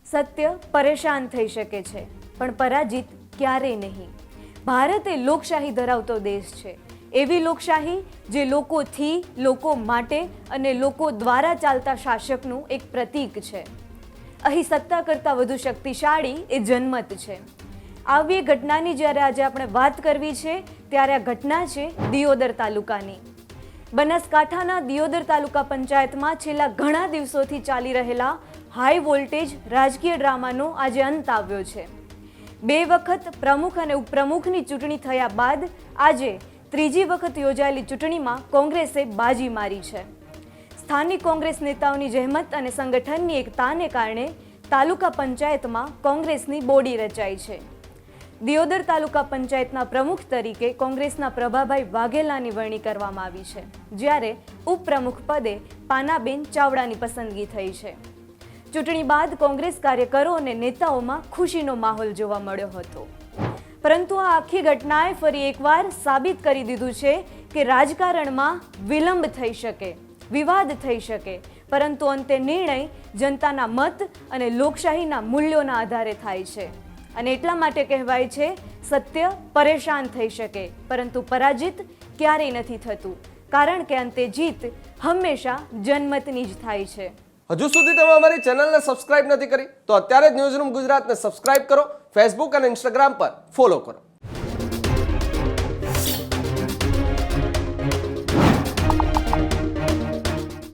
સત્ય પરેશાન થઈ શકે છે પણ પરાજિત ક્યારેય નહીં. ભારત એ લોકશાહી ધરાવતો દેશ છે. એવી લોકશાહી જે લોકોથી, લોકો માટે અને લોકો દ્વારા ચાલતા શાસકનું એક પ્રતીક છે. અહીં સત્તા કરતાં વધુ શક્તિશાળી એ જનમત છે. આવી ઘટનાની જ્યારે આજે આપણે વાત કરવી છે ત્યારે આ ઘટના છે દિયોદર તાલુકાની. બનાસકાંઠાના દિયોદર તાલુકા પંચાયતમાં છેલ્લા ઘણા દિવસોથી ચાલી રહેલા હાઈ વોલ્ટેજ રાજકીય ડ્રામાનો આજે અંત આવ્યો છે. 2 વખત પ્રમુખ અને ઉપપ્રમુખની ચૂંટણી થયા બાદ આજે ત્રીજી વખત યોજાયેલી ચૂંટણીમાં કોંગ્રેસે બાજી મારી છે. સ્થાનિક કોંગ્રેસ નેતાઓની જહેમત અને સંગઠનની એકતાને કારણે તાલુકા પંચાયતમાં કોંગ્રેસની બોડી રચાઈ છે. દિયોદર તાલુકા પંચાયતના પ્રમુખ તરીકે કોંગ્રેસના પ્રભાભાઈ વાઘેલાની વરણી કરવામાં આવી છે, જ્યારે ઉપપ્રમુખ પદે પાનાબેન ચાવડાની પસંદગી થઈ છે. ચૂંટણી બાદ કોંગ્રેસ કાર્યકરો અને નેતાઓમાં ખુશીનો માહોલ જોવા મળ્યો હતો. પરંતુ આ આખી ઘટનાએ ફરી એકવાર સાબિત કરી દીધું છે કે રાજકારણમાં વિલંબ થઈ શકે, વિવાદ થઈ શકે, પરંતુ અંતે નિર્ણય જનતાના મત અને લોકશાહીના મૂલ્યોના આધારે થાય છે. અને એટલા માટે કહેવાય છે, સત્ય પરેશાન થઈ શકે પરંતુ પરાજિત ક્યારેય નથી થતું, કારણ કે અંતે જીત હંમેશા જનમતની જ થાય છે. હજુ સુધી તમે અમારી ચેનલને સબસ્ક્રાઇબ નથી કરી તો અત્યારે જ ન્યૂઝરૂમ ગુજરાતને સબસ્ક્રાઇબ કરો, ફેસબુક અને ઇન્સ્ટાગ્રામ પર ફોલો કરો.